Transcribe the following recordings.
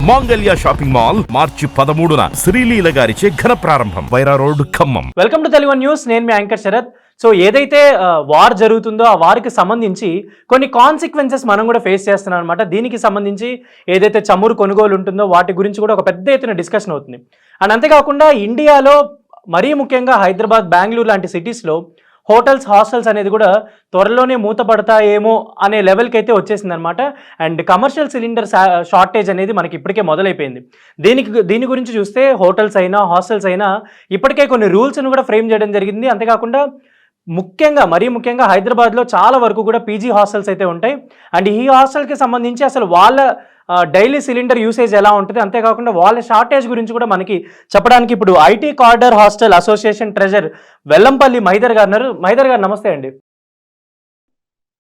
మాంగళ్య shopping mall మార్చి 13న శ్రీలీల గారిచే ఘన ప్రారంభం. Wyra road, Khammam. Welcome to Telugu news. నేను మీ యాంకర్ శరత్. సో ఏదైతే వార్ జరుగుతుందో ఆ వార్కి సంబంధించి కొన్ని కాన్సిక్వెన్సెస్ మనం కూడా ఫేస్ చేస్తున్నాం అనమాట. దీనికి సంబంధించి ఏదైతే చమురు కొనుగోలు ఉంటుందో వాటి గురించి కూడా ఒక పెద్ద ఎత్తున డిస్కషన్ అవుతుంది. అండ్ అంతేకాకుండా ఇండియాలో మరీ ముఖ్యంగా హైదరాబాద్, బెంగళూరు లాంటి సిటీస్లో హోటల్స్, హాస్టల్స్ అనేది కూడా త్వరలోనే మూతపడతాయేమో అనే లెవెల్కి అయితే వచ్చేసింది అనమాట. అండ్ కమర్షియల్ సిలిండర్ షార్టేజ్ అనేది మనకి ఇప్పటికే మొదలైపోయింది. దీని గురించి చూస్తే హోటల్స్ అయినా, హాస్టల్స్ అయినా ఇప్పటికే కొన్ని రూల్స్ను కూడా ఫ్రేమ్ చేయడం జరిగింది. అంతేకాకుండా మరీ ముఖ్యంగా హైదరాబాద్లో చాలా వరకు కూడా పీజీ హాస్టల్స్ అయితే ఉంటాయి. అండ్ ఈ హాస్టల్కి సంబంధించి అసలు వాళ్ళ డైలీ సిలిండర్ యూసేజ్ ఎలా ఉంటుంది, అంతేకాకుండా వాళ్ళ షార్టేజ్ గురించి కూడా మనకి చెప్పడానికి ఇప్పుడు IT corridor hostel association treasurer Vellampalli Maidar గారు ఉన్నారు. మైదర్ గారు నమస్తే అండి.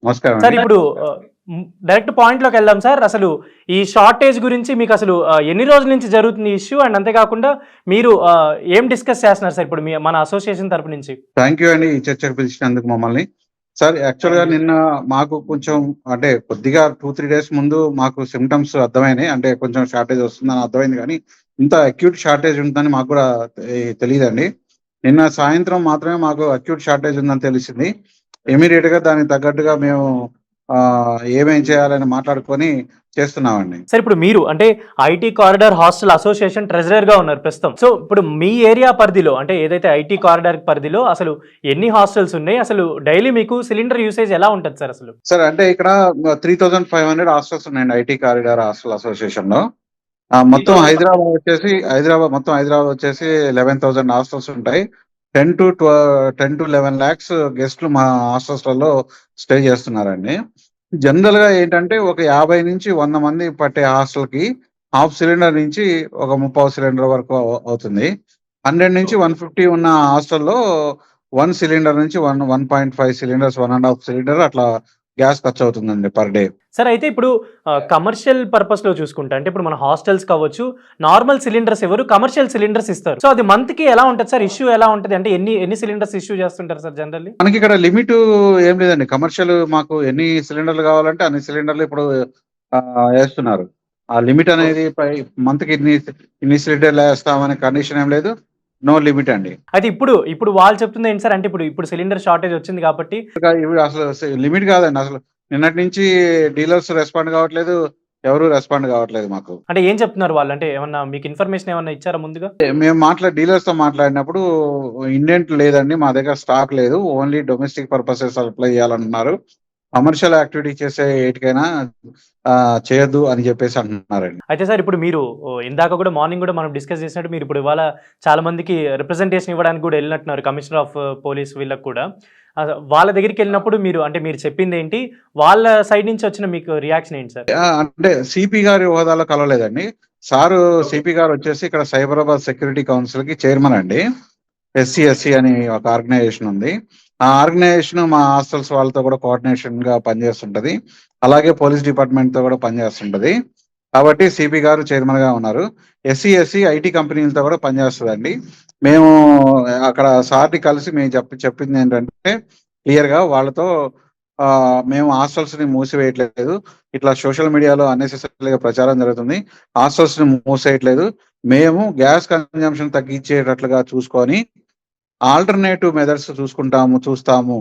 నమస్కారం సార్, ఇప్పుడు డైరెక్ట్ పాయింట్లోకి వెళ్దాం సార్. అసలు ఈ షార్టేజ్ గురించి మీకు అసలు ఎన్ని రోజుల నుంచి జరుగుతుంది ఇష్యూ, అండ్ అంతేకాకుండా మీరు ఏం డిస్కస్ చేస్తున్నారు సార్ ఇప్పుడు మన అసోసియేషన్ తరపు నుంచి? థ్యాంక్ యూ అండి, ఈ చర్చకు పిలిచినందుకు మమ్మల్ని. సార్, యాక్చువల్ గా నిన్న మాకు కొంచెం అంటే కొద్దిగా 2-3 డేస్ ముందు మాకు సిమ్టమ్స్ అర్థమైనాయి. అంటే కొంచెం షార్టేజ్ వస్తుందని అర్థమైంది, కానీ ఇంత అక్యూట్ షార్టేజ్ ఉంటుందని మాకు కూడా తెలియదండి. నిన్న సాయంత్రం మాత్రమే మాకు అక్యూట్ షార్టేజ్ ఉందని తెలిసింది. ఇమీడియట్ గా దానికి తగ్గట్టుగా మేము ఏమేం చేయాలని మాట్లాడుకొని చేస్తున్నామండి. సార్, ఇప్పుడు మీరు అంటే IT corridor hostel association treasurer గా ఉన్నారు ప్రస్తుతం. సో ఇప్పుడు మీ ఏరియా పరిధిలో, అంటే ఏదైతే ఐటీ కారిడార్ పరిధిలో అసలు ఎన్ని హాస్టల్స్ ఉన్నాయి, అసలు డైలీ మీకు సిలిండర్ యూసేజ్ ఎలా ఉంటుంది సార్? అసలు సార్, అంటే ఇక్కడ 3500 హాస్టల్స్ ఉన్నాయండి ఐటీ కారిడార్ హాస్టల్ అసోసియేషన్ లో. మొత్తం హైదరాబాద్ వచ్చేసి 11,000 హాస్టల్స్ ఉంటాయి. 10 to 11 lakhs గెస్ట్లు మా హాస్టల్స్లలో స్టే చేస్తున్నారండి. జనరల్ గా ఏంటంటే ఒక 50 నుంచి 100 మంది పట్టే హాస్టల్ కి హాఫ్ సిలిండర్ నుంచి ఒక 30 సిలిండర్ వరకు అవుతుంది. 100 నుంచి 150 ఉన్న హాస్టల్లో 1 సిలిండర్ నుంచి 1.5 సిలిండర్స్, 1.5 సిలిండర్ అట్లా గ్యాస్ ఖర్చు అవుతుందండి పర్ డే. సార్, అయితే ఇప్పుడు కమర్షియల్ పర్పస్ లో చూసుకుంటే, అంటే ఇప్పుడు మన హాస్టల్స్ కావచ్చు, నార్మల్ సిలిండర్స్ ఎవరు, కమర్షియల్ సిలిండర్స్ ఇస్తారు. సో అది మంత్ కి ఎలా ఉంటుంది సార్? ఇష్యూ ఎలా ఉంటుంది? అంటే ఎన్ని సిలిండర్స్ ఇష్యూ చేస్తుంటారు సార్ జనరల్లీ? మనకి ఇక్కడ లిమిట్ ఏం లేదండి. కమర్షియల్ మాకు ఎన్ని సిలిండర్లు కావాలంటే అన్ని సిలిండర్లు ఇప్పుడు వేస్తున్నారు. ఆ లిమిట్ అనేది మంత్ కి ఇన్ని సిలిండర్లు వేస్తామనే కండిషన్ ఏం లేదు. నో లిమిట్ అండి. అయితే ఇప్పుడు వాళ్ళు చెప్తుంది ఏంటి సార్? అంటే ఇప్పుడు సిలిండర్ షార్టేజ్ వచ్చింది కాబట్టి ఇప్పుడు అసలు లిమిట్ కాదండి. అసలు నిన్నటి నుంచి డీలర్స్ రెస్పాండ్ కావట్లేదు, ఎవరు రెస్పాండ్ కావట్లేదు మాకు. అంటే ఏం చెప్తున్నారు వాళ్ళు? అంటే ఏమన్నా మీకు ఇన్ఫర్మేషన్ ఏమన్నా ఇచ్చారా ముందుగా? మేము డీలర్స్ తో మాట్లాడినప్పుడు ఇండెంట్ లేదండి, మా దగ్గర స్టాక్ లేదు, ఓన్లీ డొమెస్టిక్ పర్పసెస్ సప్లై చేయాలంటున్నారు, కమర్షియల్ యాక్టివిటీ చేసే ఏటికైనా చేయొద్దు అని చెప్పేసి అంటున్నారండి. అయితే సార్, ఇప్పుడు మీరు ఇందాక కూడా మార్నింగ్ కూడా మనం డిస్కస్ చేసినట్టు మీరు ఇప్పుడు ఇవాళ చాలా మందికి రిప్రజెంటేషన్ ఇవ్వడానికి కూడా వెళ్ళినట్టున్నారు, కమిషనర్ ఆఫ్ పోలీస్ వీళ్ళకి కూడా. వాళ్ళ దగ్గరికి వెళ్ళినప్పుడు మీరు చెప్పింది ఏంటి, వాళ్ళ సైడ్ నుంచి వచ్చిన మీకు రియాక్షన్ ఏంటి సార్? అంటే సిపి గారి హోదాలో కలవలేదండి. సారు సిపి గారు వచ్చేసి ఇక్కడ సైబరాబాద్ సెక్యూరిటీ కౌన్సిల్ కి చైర్మన్ అండి. SCSC అని ఒక ఆర్గనైజేషన్ ఉంది. ఆ ఆర్గనైజేషన్ మా హాస్టల్స్ వాళ్ళతో కూడా కోఆర్డినేషన్ గా పనిచేస్తుంటది, అలాగే పోలీస్ డిపార్ట్మెంట్ తో కూడా పనిచేస్తుంటది. కాబట్టి సిపి గారు చైర్మన్ గా ఉన్నారు. SCSC ఐటీ కంపెనీలతో కూడా పనిచేస్తుందండి. మేము అక్కడ సార్ని కలిసి మేము చెప్పింది ఏంటంటే క్లియర్ గా వాళ్ళతో మేము హాస్టల్స్ ని మూసివేయట్లేదు, ఇట్లా సోషల్ మీడియాలో అన్నెసెసరీగా ప్రచారం జరుగుతుంది, హాస్టల్స్ ని మూసేయట్లేదు, మేము గ్యాస్ కన్జంప్షన్ తగ్గించేటట్లుగా చూసుకొని ఆల్టర్నేటివ్ మెథడ్స్ చూస్తాము,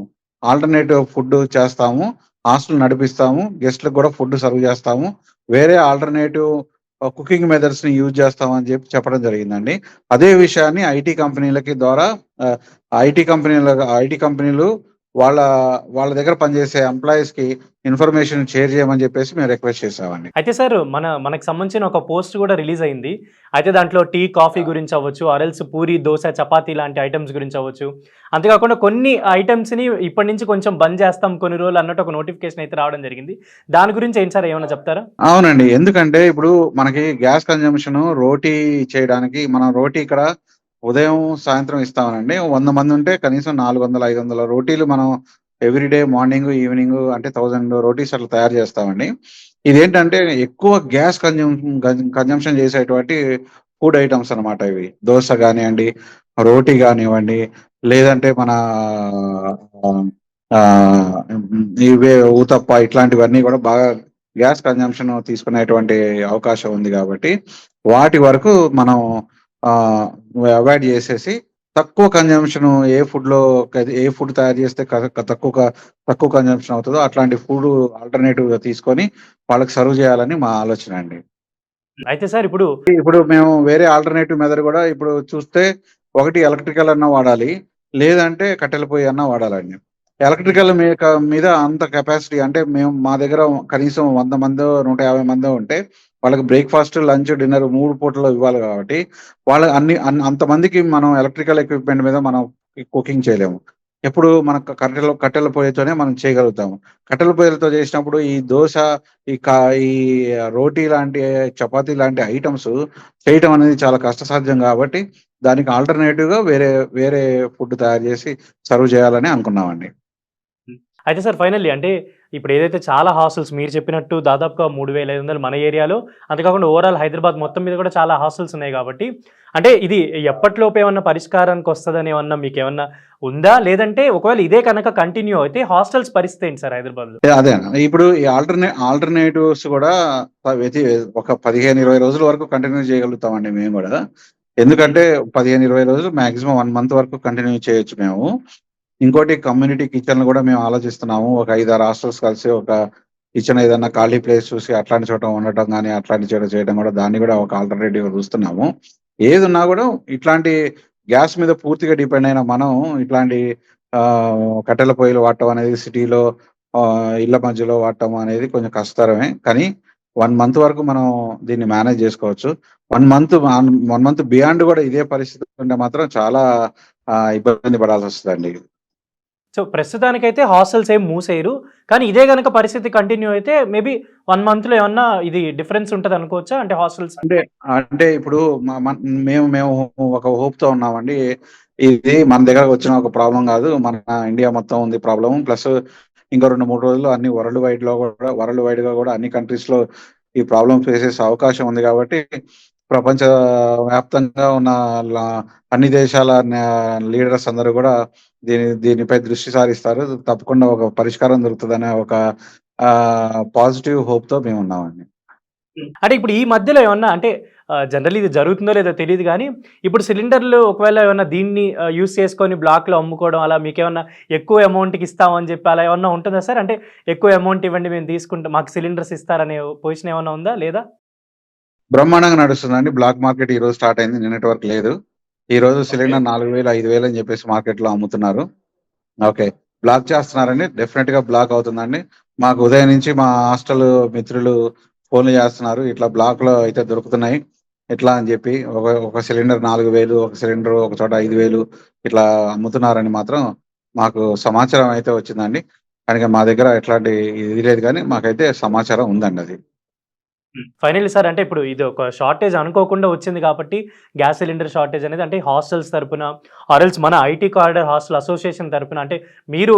ఆల్టర్నేటివ్ ఫుడ్ చేస్తాము, హాస్టల్ నడిపిస్తాము, గెస్ట్లకు కూడా ఫుడ్ సర్వ్ చేస్తాము, వేరే ఆల్టర్నేటివ్ కుకింగ్ మెథడ్స్ ని యూజ్ చేస్తామని చెప్పడం జరిగిందండి. అదే విషయాన్ని ఐటీ కంపెనీలు వాళ్ళ దగ్గర పనిచేసే ఎంప్లాయీస్ కి ఇన్ఫర్మేషన్ షేర్ చేయమని చెప్పేసి మేము రిక్వెస్ట్ చేసామండి. అయితే సార్, మనకు సంబంధించిన ఒక పోస్ట్ కూడా రిలీజ్ అయింది. అయితే దాంట్లో టీ, కాఫీ గురించి అవ్వచ్చు, ఆరెల్స్ పూరి, దోశ, చపాతీ లాంటి ఐటమ్స్ గురించి అవ్వచ్చు, అంతేకాకుండా కొన్ని ఐటమ్స్ ని ఇప్పటి నుంచి కొంచెం బంద్ చేస్తాం కొన్ని రోజులు అన్నట్టు ఒక నోటిఫికేషన్ అయితే రావడం జరిగింది. దాని గురించి ఏంటి సార్, ఏమైనా చెప్తారా? అవునండి, ఎందుకంటే ఇప్పుడు మనకి గ్యాస్ కన్జంప్షన్ రోటీ చేయడానికి, మనం రోటీ ఇక్కడ ఉదయం సాయంత్రం ఇస్తామనండి. 100 మంది ఉంటే కనీసం 400-500 రోటీలు మనం ఎవ్రీడే మార్నింగ్ ఈవినింగ్ అంటే 1000 రోటీస్ అట్లా తయారు చేస్తామండి. ఇదేంటంటే ఎక్కువ గ్యాస్ కన్జంప్షన్ చేసేటువంటి ఫుడ్ ఐటమ్స్ అనమాట ఇవి. దోశ కానివ్వండి, రోటీ కానివ్వండి, లేదంటే మన ఇవే ఊతప్ప ఇట్లాంటివన్నీ కూడా బాగా గ్యాస్ కన్జంప్షన్ తీసుకునేటువంటి అవకాశం ఉంది కాబట్టి వాటి వరకు మనం అవాయిడ్ చేసేసి తక్కువ కన్జంప్షన్ ఏ ఫుడ్ తయారు చేస్తే తక్కువ కన్జంప్షన్ అవుతుందో అట్లాంటి ఫుడ్ ఆల్టర్నేటివ్ గా తీసుకొని వాళ్ళకి సర్వ్ చేయాలని మా ఆలోచన అండి. అయితే సార్ ఇప్పుడు ఇప్పుడు మేము వేరే ఆల్టర్నేటివ్ మెథడ్ కూడా ఇప్పుడు చూస్తే ఒకటి ఎలక్ట్రికల్ అన్నా వాడాలి, లేదంటే కట్టెల పొయ్యి అన్నా వాడాలండి. ఎలక్ట్రికల్ మీద అంత కెపాసిటీ అంటే మా దగ్గర కనీసం 100 మందో 150 మందో ఉంటే వాళ్ళకి బ్రేక్ఫాస్ట్, లంచ్, డిన్నర్ 3 పూటలు ఇవ్వాలి కాబట్టి వాళ్ళ అంతమందికి మనం ఎలక్ట్రికల్ ఎక్విప్మెంట్ మీద మనం కుకింగ్ చేయలేము. ఎప్పుడు మనకు కట్టెల పొయ్యితోనే మనం చేయగలుగుతాము. కట్టెల పొయ్యిలతో చేసినప్పుడు ఈ దోశ, ఈ రోటీ లాంటి, చపాతీ లాంటి ఐటమ్స్ చేయటం అనేది చాలా కష్టసాధ్యం కాబట్టి దానికి ఆల్టర్నేటివ్ గా వేరే వేరే ఫుడ్ తయారు చేసి సర్వ్ చేయాలని అనుకున్నామండి. అయితే సార్ ఫైనల్లీ అంటే ఇప్పుడు ఏదైతే చాలా హాస్టల్స్ మీరు చెప్పినట్టు దాదాపుగా 3,500 మన ఏరియాలో, అంతేకాకుండా ఓవరాల్ హైదరాబాద్ మొత్తం మీద కూడా చాలా హాస్టల్స్ ఉన్నాయి కాబట్టి, అంటే ఇది ఎప్పటిలోపు ఏమన్నా పరిష్కారానికి వస్తదని ఏమన్నా మీకేమన్నా ఉందా? లేదంటే ఒకవేళ ఇదే కనుక కంటిన్యూ అయితే హాస్టల్స్ పరిస్థితి ఏంటి సార్ హైదరాబాద్‌లో? అదే ఇప్పుడు ఈ ఆల్టర్నేటివ్స్ కూడా ఒక 15-20 రోజుల వరకు కంటిన్యూ చేయగలుగుతామండి మేము కూడా. ఎందుకంటే 15-20 రోజులు మాక్సిమం 1 మంత్ వరకు కంటిన్యూ చేయొచ్చు మేము. ఇంకోటి కమ్యూనిటీ కిచెన్ కూడా మేము ఆలోచిస్తున్నాము. ఒక 5-6 హాస్టల్స్ కలిసి ఒక కిచెన్ ఏదన్నా ఖాళీ ప్లేస్ చూసి అట్లాంటి చోట ఉండటం కానీ అట్లాంటి చోట చేయడం కూడా, దాన్ని కూడా ఒక ఆల్టర్నేటివ్ చూస్తున్నాము. ఏదున్నా కూడా ఇట్లాంటి గ్యాస్ మీద పూర్తిగా డిపెండ్ అయిన మనం ఇట్లాంటి కట్టెల పొయ్యిలు వాడటం అనేది సిటీలో ఇళ్ల మధ్యలో వాడటం అనేది కొంచెం కష్టతరమే. కానీ 1 మంత్ వరకు మనం దీన్ని మేనేజ్ చేసుకోవచ్చు. 1 మంత్ బియాండ్ కూడా ఇదే పరిస్థితి ఉంటే మాత్రం చాలా ఇబ్బంది పడాల్సి వస్తుందండి. సో ప్రస్తుతానికైతే హాస్టల్స్ ఏం మూసేయరు. కానీ ఇదే గనక పరిస్థితి కంటిన్యూ అయితే మేబీ 1 మంత్‌లో ఏమన్నా ఇది డిఫరెన్స్ ఉంటదనుకోవచ్చా? అంటే హాస్టల్స్ అంటే ఇప్పుడు మేము ఒక హోప్‌తో ఉన్నామండి. ఇది మన దగ్గరకు వచ్చిన ఒక ప్రాబ్లమ్ కాదు. మన ఇండియా మొత్తం ఉంది ప్రాబ్లమ్. ప్లస్ ఇంకో 2-3 రోజుల్లో అన్ని వరల్డ్ వైడ్‌గా కూడా అన్ని కంట్రీస్‌లో ఈ ప్రాబ్లమ్ ఫేస్ చేసే అవకాశం ఉంది కాబట్టి ప్రపంచ వ్యాప్తంగా ఉన్న అన్ని దేశాల లీడర్స్ అందరూ కూడా దీనిపై దృష్టి సారిస్తారు. తప్పకుండా ఒక పరిష్కారం దొరుకుతదనే ఒక పాజిటివ్ హోప్‌తో మేమున్నామండి. అంటే ఇప్పుడు ఈ మధ్యలో ఏమన్నా అంటే జనరల్లీ ఇది జరుగుతుందో లేదో తెలీదు గానీ, ఇప్పుడు సిలిండర్‌లు ఒకవేళ ఏమన్నా దీన్ని యూజ్ చేసుకొని బ్లాక్‌లో అమ్ముకోవడం అలా మీకేమన్నా ఎక్కువ అమౌంట్‌కి ఇస్తామని చెప్పి అలా ఏమన్నా ఉంటుందా సార్? అంటే ఎక్కువ అమౌంట్ ఇవ్వండి మేము తీసుకుంటాం, మాకు సిలిండర్స్ ఇస్తారనే పొజిషన్ ఏమన్నా ఉందా? లేదా? బ్రహ్మాండంగా నడుస్తుందండి. బ్లాక్ మార్కెట్ ఈరోజు స్టార్ట్ అయింది. నిన్నటి వరకు లేదు. ఈరోజు సిలిండర్ 4,000, 5,000 అని చెప్పేసి మార్కెట్‌లో అమ్ముతున్నారు. ఓకే. బ్లాక్ చేస్తున్నారండి. డెఫినిట్‌గా బ్లాక్ అవుతుందండి. మాకు ఉదయం నుంచి మా హాస్టల్ మిత్రులు ఫోన్‌లు చేస్తున్నారు. ఇట్లా బ్లాక్‌లో అయితే దొరుకుతున్నాయి. ఇట్లా అని చెప్పి ఒక సిలిండర్ 4,000, ఒక సిలిండర్ ఒక చోట 5,000 ఇట్లా అమ్ముతున్నారని మాత్రం మాకు సమాచారం అయితే వచ్చిందండి. కనుక మా దగ్గర ఎట్లాంటి ఇది లేదు కానీ మాకైతే సమాచారం ఉందండి అది. ఫైనల్లీ సార్ అంటే ఇప్పుడు ఇది ఒక షార్టేజ్ అనుకోకుండా వచ్చింది కాబట్టి గ్యాస్ సిలిండర్ షార్టేజ్ అనేది అంటే హాస్టల్స్ తరపున ఆర్ ఎల్స్ మన ఐటీ కారిడార్ హాస్టల్ అసోసియేషన్ తరపున అంటే మీరు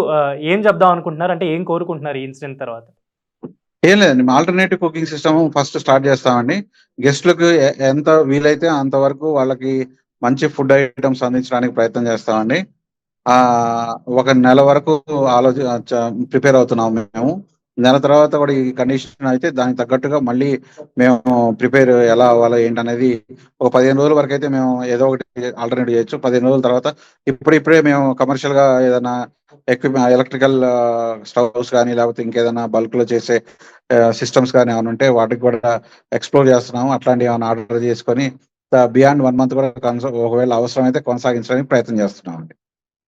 ఏం చెప్దాం అనుకుంటున్నారు? అంటే ఏం కోరుకుంటున్నారు ఈ ఇన్సిడెంట్ తర్వాత? ఏం లేదండి. Alternative cooking system first start చేస్తామండి. గెస్ట్‌లకు ఎంత వీలైతే అంతవరకు వాళ్ళకి మంచి ఫుడ్ ఐటెమ్స్ అందించడానికి ప్రయత్నం చేస్తామండి. ఒక నెల వరకు ఆలోచి చ ప్రిపేర్ అవుతున్నాము మేము. నెల తర్వాత కూడా ఈ కండిషన్ అయితే దానికి తగ్గట్టుగా మళ్ళీ మేము ప్రిపేర్ ఎలా అవ్వాలో ఏంటనేది ఒక 15 రోజుల వరకైతే మేము ఏదో ఒకటి ఆల్టర్నేటివ్ చేయొచ్చు. 15 రోజుల తర్వాత ఇప్పుడిప్పుడే మేము కమర్షియల్‌గా ఏదైనా ఎలక్ట్రికల్ స్టవ్స్ గానీ, లేకపోతే ఇంకేదైనా బల్క్‌లో చేసే సిస్టమ్స్ గానీ ఏమైనా ఉంటే వాటికి కూడా ఎక్స్‌ప్లోర్ చేస్తున్నాము. అట్లాంటివి ఏమైనా ఆర్డర్ చేసుకొని బియాండ్ 1 మంత్ కూడా ఒకవేళ అవసరమైతే కొనసాగించడానికి ప్రయత్నం చేస్తున్నామండి.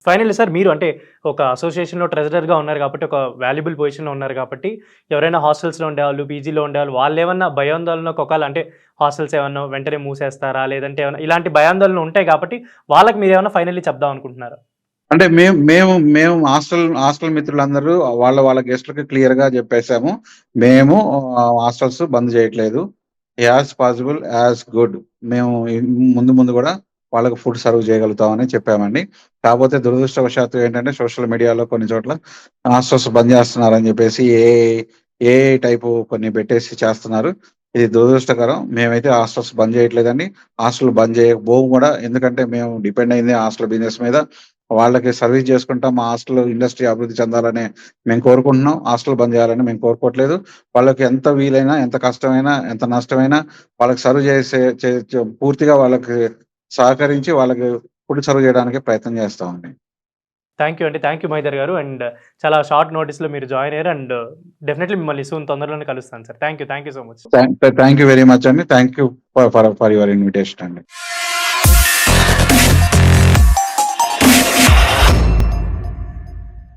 ఫైనల్లీ సార్ మీరు అంటే ఒక అసోసియేషన్‌లో ట్రెజరర్‌గా ఉన్నారు కాబట్టి, ఒక వాల్యుబుల్ పొజిషన్‌లో ఉన్నారు కాబట్టి, ఎవరైనా హాస్టల్స్‌లో ఉండేవాళ్ళు, పీజీలో ఉండేవాళ్ళు వాళ్ళేమన్నా భయాందోళనకు ఒకవేళ అంటే హాస్టల్స్ ఏమన్నా వెంటనే మూసేస్తారా? లేదంటే ఏమన్నా ఇలాంటి భయాందోళనలు ఉంటాయి కాబట్టి, వాళ్ళకి మీరేమన్నా ఫైనల్లీ చెప్దాం అనుకుంటున్నారా? అంటే మేము హాస్టల్ మిత్రులందరూ వాళ్ళ గెస్ట్‌లకి క్లియర్‌గా చెప్పేసాము. మేము హాస్టల్స్ బంద్ చేయట్లేదు. యాస్ పాసిబుల్, యాస్ గుడ్ మేము ముందు కూడా వాళ్ళకి ఫుడ్ సర్వ్ చేయగలుగుతామని చెప్పామండి. కాకపోతే దురదృష్టవశాత్తు ఏంటంటే సోషల్ మీడియాలో కొన్ని చోట్ల హాస్టల్స్ బంద్ చేస్తున్నారని చెప్పేసి ఏఐ టైపు కొన్ని పెట్టేసి చేస్తున్నారు. ఇది దురదృష్టకరం. మేమైతే హాస్టల్స్ బంద్ చేయట్లేదండి. హాస్టల్ బంద్ చేయబోము కూడా. ఎందుకంటే మేము డిపెండ్ అయింది హాస్టల్ బిజినెస్ మీద. వాళ్ళకి సర్వీస్ చేసుకుంటా మా హాస్టల్ ఇండస్ట్రీ అభివృద్ధి చెందాలని మేము కోరుకుంటున్నాం. హాస్టల్ బంద్ చేయాలని మేము కోరుకోవట్లేదు. వాళ్ళకి ఎంత వీలైనా, ఎంత కష్టమైనా, ఎంత నష్టమైనా వాళ్ళకి సర్వ్ పూర్తిగా వాళ్ళకి సహకరించి వాళ్ళకి ఫుడ్ సర్వ్ చేయడానికి ప్రయత్నం చేస్తామండి. థ్యాంక్ యూ అండి. థ్యాంక్ యూ మహేందర్ గారు. అండ్ చాలా షార్ట్ నోటీస్‌లో మీరు జాయిన్ అయ్యారు. అండ్ డెఫినెట్‌లీ మిమ్మల్ని సూన్ తొందరలోనే కలుస్తాను sir. Thank you so much. Thank you very much అండి. Thank you for your invitation అండి.